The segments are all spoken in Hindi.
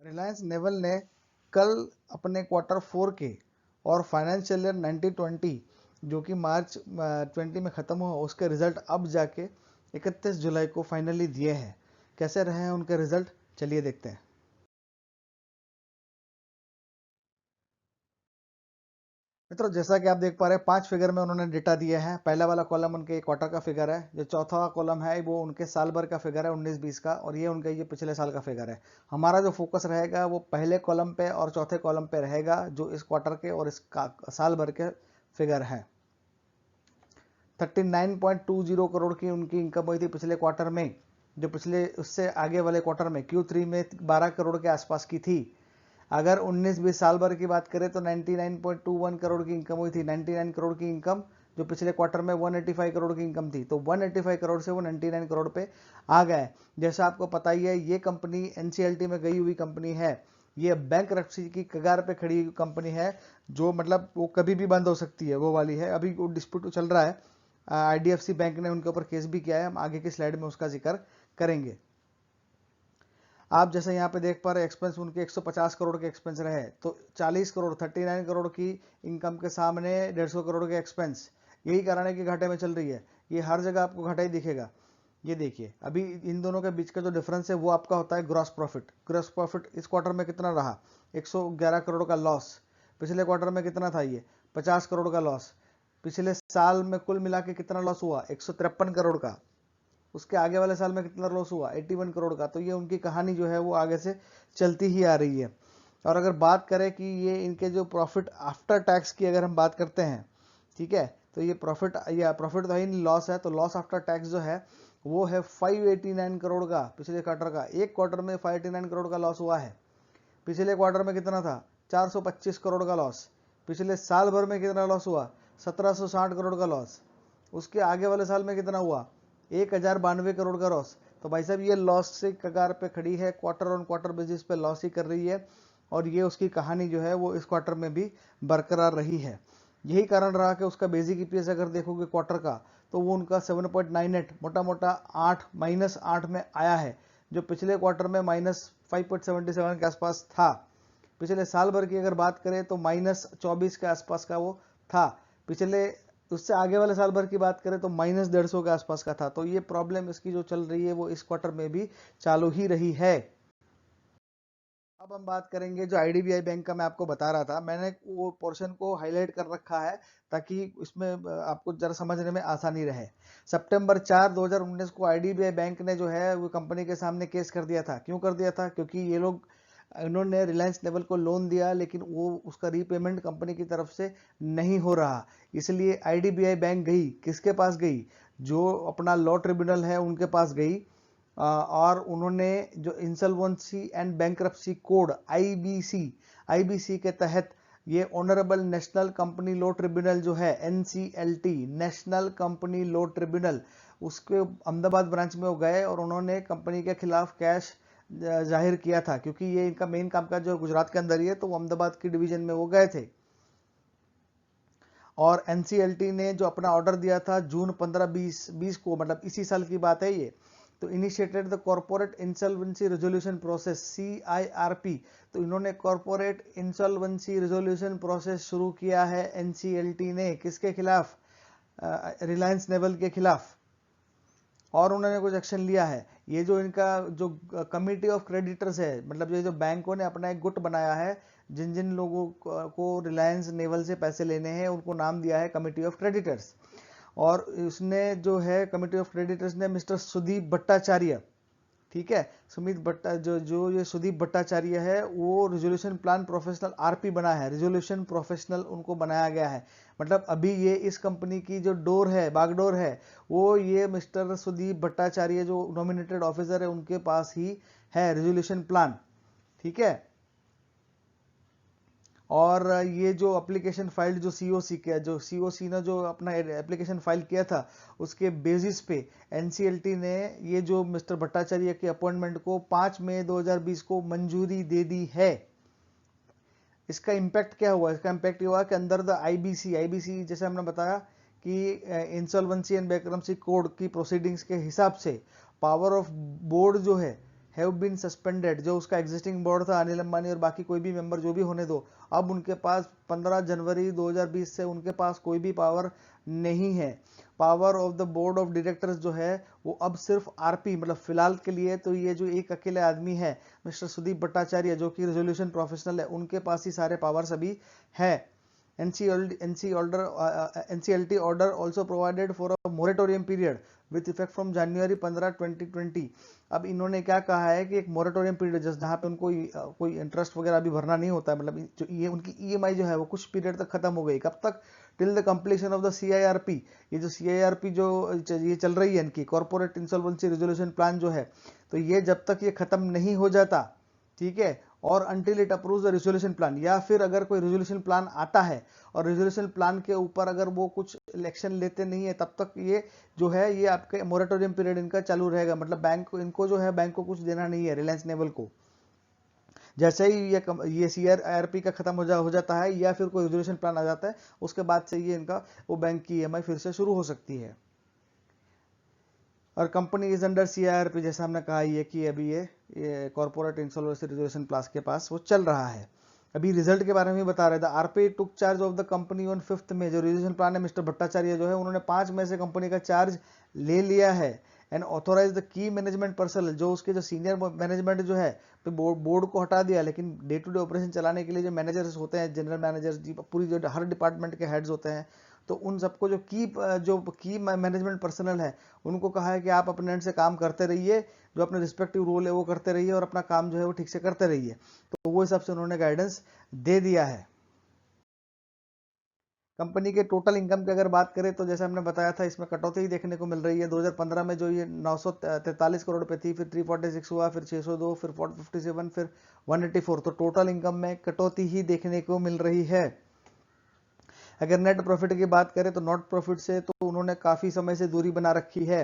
रिलायंस नेवल ने कल अपने क्वार्टर 4 के और फाइनेंशियल ईयर 1920 जो कि मार्च 20 में ख़त्म हुआ उसके रिजल्ट अब जाके 31 जुलाई को फाइनली दिए हैं। कैसे रहे हैं उनके रिजल्ट, चलिए देखते हैं। मित्रों, जैसा कि आप देख पा रहे हैं 5 फिगर में उन्होंने डेटा दिए हैं। पहला वाला कॉलम उनके क्वार्टर का फिगर है, जो चौथा कॉलम है वो उनके साल भर का फिगर है 19-20 का, और ये उनका ये पिछले साल का फिगर है। हमारा जो फोकस रहेगा वो पहले कॉलम पे और चौथे कॉलम पे रहेगा, जो इस क्वार्टर के और इस साल भर के फिगर है। 39.20 करोड़ की उनकी इनकम हुई थी पिछले क्वार्टर में, जो पिछले उससे आगे वाले क्वार्टर में Q3 में 12 करोड़ के आसपास की थी। अगर 19-20 साल भर की बात करें तो 99.21 करोड़ की इनकम हुई थी। 99 करोड़ की इनकम, जो पिछले क्वार्टर में 185 करोड़ की इनकम थी, तो 185 करोड़ से वो 99 करोड़ पे आ गए। जैसा आपको पता ही है, ये कंपनी NCLT में गई हुई कंपनी है। ये बैंकरप्सी की कगार पे खड़ी हुई कंपनी है, जो मतलब वो कभी भी बंद हो सकती है, वो वाली है। अभी वो डिस्प्यूट चल रहा है, IDFC बैंक ने उनके ऊपर केस भी किया है। हम आगे की स्लाइड में उसका जिक्र करेंगे। आप जैसे यहाँ पे देख पा रहे एक्सपेंस उनके 150 करोड़ के एक्सपेंस रहे, तो 40 करोड़ 39 करोड़ की इनकम के सामने 150 करोड़ के एक्सपेंस। यही कारण है कि घाटे में चल रही है। ये हर जगह आपको घाटा ही दिखेगा। ये देखिए, अभी इन दोनों के बीच का जो डिफरेंस है वो आपका होता है ग्रॉस प्रॉफिट। ग्रॉस प्रॉफिट इस क्वार्टर में कितना रहा? 111 करोड़ का लॉस। पिछले क्वार्टर में कितना था? ये 50 करोड़ का लॉस। पिछले साल में कुल मिला के कितना लॉस हुआ? 153 करोड़ का। उसके आगे वाले साल में कितना लॉस हुआ? 81 करोड़ का। तो ये उनकी कहानी जो है वो आगे से चलती ही आ रही है। और अगर बात करें कि ये इनके जो प्रॉफिट आफ्टर टैक्स की अगर हम बात करते हैं, ठीक है, तो ये प्रॉफिट तो ही नहीं, लॉस है। तो लॉस आफ्टर टैक्स जो है वो है 589 करोड़ का। पिछले क्वार्टर का, एक क्वार्टर में 589 करोड़ का लॉस हुआ है। पिछले क्वार्टर में कितना था? 425 करोड़ का लॉस। पिछले साल भर में कितना लॉस हुआ? 1760 करोड़ का लॉस। उसके आगे वाले साल में कितना हुआ? 1092 करोड़ का लॉस। तो भाई साहब, ये लॉस से कगार पे खड़ी है, क्वार्टर ऑन क्वार्टर बेसिस पे लॉस ही कर रही है। और ये उसकी कहानी जो है वो इस क्वार्टर में भी बरकरार रही है। यही कारण रहा कि उसका बेसिक EPS अगर देखोगे क्वार्टर का, तो वो उनका 7.98 मोटा मोटा 8 में आया है, जो पिछले क्वार्टर में -5.77 के आसपास था। पिछले साल भर की अगर बात करें तो -24 के आसपास का वो था। पिछले उससे आगे वाले साल भर की बात करें तो -150 के आसपास का था। तो ये प्रॉब्लम इसकी जो चल रही है वो इस क्वार्टर में भी चालू ही रही है। अब हम बात करेंगे जो IDBI बैंक का मैं आपको बता रहा था, मैंने वो पोर्शन को हाईलाइट कर रखा है ताकि इसमें आपको जरा समझने में आसानी रहे। सितंबर 4 2019 को IDBI बैंक ने जो है वो कंपनी के सामने केस कर दिया था। क्यों कर दिया था? क्योंकि ये लोग, इन्होंने रिलायंस नेवल को लोन दिया, लेकिन वो उसका रीपेमेंट कंपनी की तरफ से नहीं हो रहा। इसलिए IDBI बैंक गई, किसके पास गई? जो अपना लॉ ट्रिब्यूनल है उनके पास गई। और उन्होंने जो insolvency and bankruptcy code IBC के तहत ये honourable national company law tribunal जो है NCLT, national company law tribunal, उसके अहमदाबाद ब्रांच में वो गए और उन्होंने कंपनी के खिलाफ कैश जाहिर किया था। क्योंकि ये इनका मेन कामकाज जो गुजरात के अंदर ही है, तो वो अहमदाबाद की डिवीजन में वो गए थे। और NCLT ने जो अपना ऑर्डर दिया था जून 15-20 को, मतलब इसी साल की बात है ये, तो initiated the corporate insolvency resolution process CIRP। तो इन्होंने कॉर्पोरेट इंसॉल्वेंसी रेजोल्यूशन प्रोसेस शुरू किया है NCLT ने, किसके खिलाफ? रिलायंस नेवल के खिलाफ। और उन्होंने कुछ एक्शन लिया है। ये जो इनका जो कमिटी ऑफ क्रेडिटर्स है, मतलब ये जो बैंकों ने अपना एक गुट बनाया है, जिन जिन लोगों को रिलायंस नेवल से पैसे लेने हैं उनको नाम दिया है कमिटी ऑफ क्रेडिटर्स। और उसने जो है कमिटी ऑफ क्रेडिटर्स ने मिस्टर सुदीप भट्टाचार्य, ठीक है, सुमित भट्टा जो जो ये सुदीप भट्टाचार्य है, वो रिजोल्यूशन प्लान प्रोफेशनल RP बना है, रिजोल्यूशन प्रोफेशनल उनको बनाया गया है। मतलब अभी ये इस कंपनी की जो डोर है, बागडोर है, वो ये मिस्टर सुदीप भट्टाचार्य जो नॉमिनेटेड ऑफिसर है उनके पास ही है, रिजोल्यूशन प्लान, ठीक है। और ये जो एप्लीकेशन फाइल जो COC ने जो अपना एप्लीकेशन फाइल किया था, उसके बेसिस पे NCLT ने ये जो मिस्टर भट्टाचार्य के अपॉइंटमेंट को 5 मई 2020 को मंजूरी दे दी है। इसका इम्पैक्ट क्या हुआ? इसका इम्पैक्ट ये हुआ कि अंदर द IBC जैसे हमने बताया कि इंसॉल्वेंसी एंड बैंक्रप्सी कोड की प्रोसीडिंग्स के हिसाब से पावर ऑफ बोर्ड जो है, हैव बीन सस्पेंडेड। जो उसका एग्जिस्टिंग बोर्ड था, अनिल अंबानी और बाकी कोई भी मेंबर जो भी होने दो, अब उनके पास 15 जनवरी 2020 से उनके पास कोई भी पावर नहीं है। Power of the board of directors जो है वो अब सिर्फ आरपी, मतलब फिलहाल के लिए तो ये जो एक अकेले आदमी है मिस्टर सुदीप भट्टाचार्य जो कि रेजोल्यूशन प्रोफेशनल है, उनके पास ही सारे पावर्स अभी है। NCLT order also provided for a moratorium period with effect from January 15, 2020। अब इन्होंने क्या कहा है कि एक मोरेटोरियम पीरियड जहाँ पे उनको कोई इंटरेस्ट वगैरह अभी भरना नहीं होता है, मतलब जो ये उनकी EMI जो है वो कुछ पीरियड तक खत्म हो गई। कब तक? Till the completion of the CIRP। ये जो CIRP जो ये चल रही है इनकी कॉर्पोरेट इंसॉल्वेंसी रिजोल्यूशन प्लान जो है, तो ये जब तक ये खत्म नहीं हो जाता, ठीक है, और until it approves the resolution plan, या फिर अगर कोई रिजोल्यूशन प्लान आता है और रिजोल्यूशन प्लान के ऊपर अगर वो कुछ इलेक्शन लेते नहीं है, तब तक ये जो है ये आपके मोरेटोरियम पीरियड इनका चालू रहेगा। मतलब बैंक को, इनको जो है बैंक को कुछ देना नहीं है, रिलायंस नेवल को। जैसे ही ये CIRP का खत्म हो जाता है या फिर कोई रिजोल्यूशन प्लान आ जाता है, उसके बाद से ये इनका वो बैंक की EMI फिर से शुरू हो सकती है। और कंपनी इज अंडर CIRP, जैसा हमने कहा ये कि अभी ये कॉर्पोरेट इंसॉल्वेंसी रिजोल्यूशन प्लान के पास वो चल रहा है। अभी रिजल्ट के बारे में बता रहे थे। RP took charge of the company on 5 मई। जो रिजोल्यूशन प्लान है, मिस्टर भट्टाचार्य जो है उन्होंने 5 मई से कंपनी का चार्ज ले लिया है। And authorise the key management personnel, जो उसके जो सीनियर मैनेजमेंट जो है बोर्ड को हटा दिया, लेकिन डे टू डे ऑपरेशन चलाने के लिए जो मैनेजर्स होते हैं, जनरल मैनेजर्स जी, पूरी जो हर डिपार्टमेंट के हेड्स होते हैं, तो उन सबको जो की मैनेजमेंट पर्सनल है उनको कहा है कि आप अपने एंड से काम करते रहिए, जो अपने रिस्पेक्टिव रोल है वो करते रहिए और अपना काम जो है वो ठीक से करते रहिए। तो वो हिसाब से उन्होंने गाइडेंस दे दिया है। कंपनी के टोटल इनकम की अगर बात करें तो जैसे हमने बताया था, इसमें कटौती ही देखने को मिल रही है। 2015 में जो ये 943 करोड़ पे थी, फिर 346 हुआ, फिर 602, फिर 457, फिर 184, तो टोटल इनकम में कटौती ही देखने को मिल रही है। अगर नेट प्रॉफिट की बात करें तो नेट प्रॉफिट से तो उन्होंने काफ़ी समय से दूरी बना रखी है।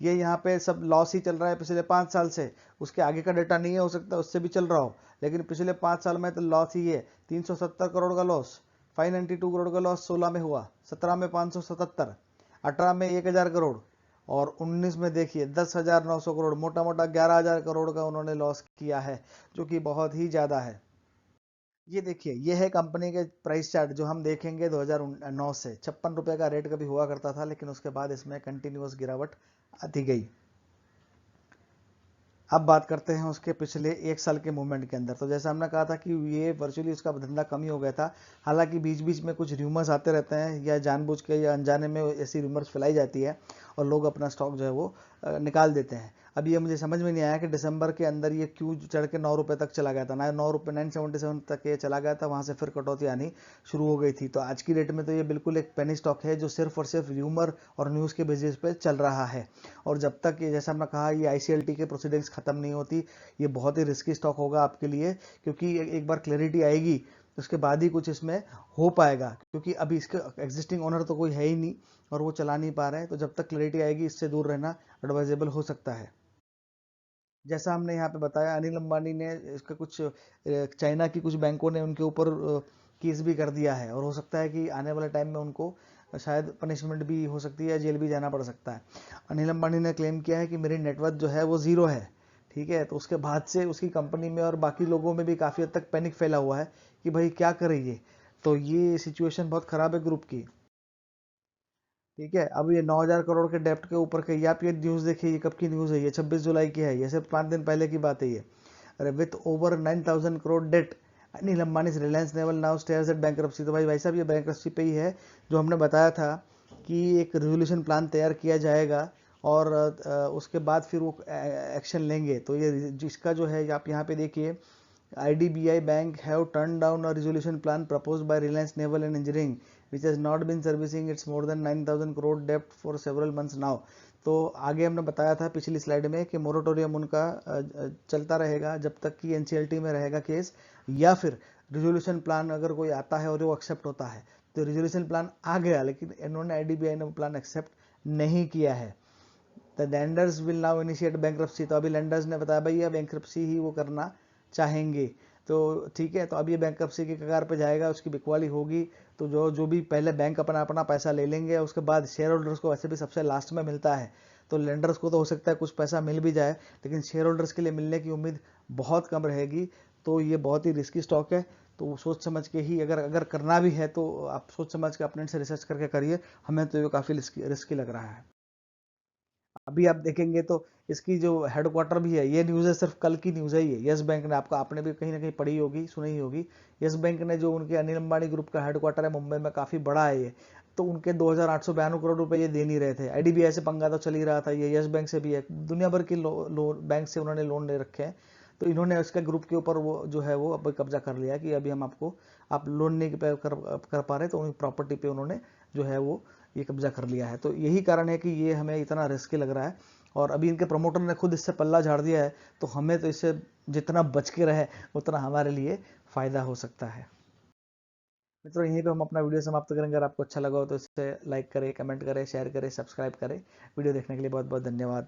ये यहाँ पे सब लॉस ही चल रहा है पिछले 5 साल से। उसके आगे का डेटा नहीं है, हो सकता है उससे भी चल रहा हो, लेकिन पिछले 5 साल में तो लॉस ही है। 370 करोड़ का लॉस, 592 करोड़ का लॉस 16 में हुआ, 17 में 577, 18 में 1000 करोड़, और 19 में देखिए 10,900 करोड़, मोटा मोटा 11,000 करोड़ का उन्होंने लॉस किया है, जो कि बहुत ही ज़्यादा है। ये देखिए, ये है कंपनी के प्राइस चार्ट जो हम देखेंगे 2009 से। 56 रुपए का रेट कभी हुआ करता था, लेकिन उसके बाद इसमें कंटिन्यूअस गिरावट आती गई। अब बात करते हैं उसके पिछले 1 साल के मूवमेंट के अंदर। तो जैसा हमने कहा था कि ये वर्चुअली उसका धंधा कम ही हो गया था। हालांकि बीच बीच में कुछ र्यूमर्स आते रहते हैं, या जानबूझ के या अनजाने में ऐसी र्यूमर्स फैलाई जाती है और लोग अपना स्टॉक जो है वो निकाल देते हैं। अब ये मुझे समझ में नहीं आया कि दिसंबर के अंदर ये क्यों चढ़ के 9 रुपये तक चला गया था। 9 रुपये 977 तक ये चला गया था, वहाँ से फिर कटौती आनी शुरू हो गई थी। तो आज की डेट में तो ये बिल्कुल एक पेनी स्टॉक है जो सिर्फ और सिर्फ र्यूमर और न्यूज़ के बेसिस पे चल रहा है। और जब तक ये, जैसा हमने कहा, ये ICLT के प्रोसीडिंग्स खत्म नहीं होती, ये बहुत ही रिस्की स्टॉक होगा आपके लिए, क्योंकि एक बार क्लैरिटी आएगी उसके बाद ही कुछ इसमें हो पाएगा, क्योंकि अभी इसके एग्जिस्टिंग ओनर तो कोई है ही नहीं और वो चला नहीं पा रहे हैं। तो जब तक क्लैरिटी आएगी इससे दूर रहना एडवाइजेबल हो सकता है। जैसा हमने यहाँ पे बताया, अनिल अंबानी ने इसका कुछ चाइना की कुछ बैंकों ने उनके ऊपर केस भी कर दिया है, और हो सकता है कि आने वाले टाइम में उनको शायद पनिशमेंट भी हो सकती है, जेल भी जाना पड़ सकता है। अनिल अंबानी ने क्लेम किया है कि मेरी नेटवर्थ जो है वो ज़ीरो है, ठीक है। तो उसके बाद से उसकी कंपनी में और बाकी लोगों में भी काफ़ी हद तक पैनिक फैला हुआ है कि भाई क्या करें ये। तो ये सिचुएशन बहुत ख़राब है ग्रुप की, ठीक है। अब ये 9,000 करोड़ के डेप्ट के ऊपर के, आप ये न्यूज़ देखिए, ये कब की न्यूज़ है, ये 26 जुलाई की है, ये सिर्फ 5 दिन पहले की बात है ये। अरे, with over 9,000 crore debt, Anil Ambani Reliance Naval now stares at bankruptcy. तो भाई साहब, ये बैंक्रप्सी पे ही है। जो हमने बताया था कि एक रेजोल्यूशन प्लान तैयार किया जाएगा और उसके बाद फिर वो एक्शन लेंगे। तो ये जिसका जो है, आप यहाँ पे देखिए, IDBI Bank have turned down a resolution plan proposed by Reliance Naval and Engineering, which has not been servicing its more than 9,000 crore debt for several months now। तो आगे हमने बताया था पिछली स्लाइड में कि मोरेटोरियम उनका चलता रहेगा जब तक कि NCLT में रहेगा केस, या फिर रिजोल्यूशन प्लान अगर कोई आता है और वो एक्सेप्ट होता है। तो रिजोल्यूशन प्लान आ गया, लेकिन इन्होंने IDBI ने प्लान एक्सेप्ट नहीं किया है। The lenders will now initiate bankruptcy. तो अभी लेंडर्स ने बताया भाई ये बैंक्रप्सी ही वो करना चाहेंगे। तो ठीक है, तो अब ये बैंक्रप्सी की कगार पे जाएगा, उसकी बिकवाली होगी। तो जो भी पहले बैंक अपना पैसा ले लेंगे, उसके बाद शेयर होल्डर्स को वैसे भी सबसे लास्ट में मिलता है, तो लेंडर्स को तो हो सकता है कुछ पैसा मिल भी जाए, लेकिन शेयर होल्डर्स के लिए मिलने की उम्मीद बहुत कम रहेगी। तो ये बहुत ही रिस्की स्टॉक है। तो सोच समझ के ही अगर अगर करना भी है तो आप सोच समझ के अपने से रिसर्च करके करिए। हमें तो ये काफ़ी रिस्की लग रहा है। अभी आप देखेंगे तो इसकी जो हेडक्वार्टर भी है, ये न्यूज़ है सिर्फ कल की न्यूज़ है ये, यस बैंक ने, आपने भी कहीं ना कहीं पढ़ी होगी, सुनी होगी। यस बैंक ने जो उनके अनिल अंबानी ग्रुप का हेडक्वार्टर है मुंबई में, काफ़ी बड़ा है ये, तो उनके 2892 करोड़ रुपए ये दे नहीं रहे थे। आईडीबीआई से पंगा तो चल ही रहा था, ये यस बैंक से भी है, दुनिया भर के बैंक से उन्होंने लोन ले रखे हैं। तो इन्होंने उसके ग्रुप के ऊपर वो जो है वो अब कब्जा कर लिया कि अभी हम आप लोन नहीं कर पा रहे, तो उन प्रॉपर्टी पे उन्होंने जो है वो ये कब्जा कर लिया है। तो यही कारण है कि ये हमें इतना रिस्की लग रहा है। और अभी इनके प्रमोटर ने खुद इससे पल्ला झाड़ दिया है, तो हमें तो इससे जितना बच के रहे उतना हमारे लिए फ़ायदा हो सकता है। मित्रों, यहीं पे हम अपना वीडियो समाप्त करेंगे। अगर आपको अच्छा लगा हो तो इसे लाइक करें, कमेंट करें, शेयर करें, सब्सक्राइब करें। वीडियो देखने के लिए बहुत बहुत धन्यवाद।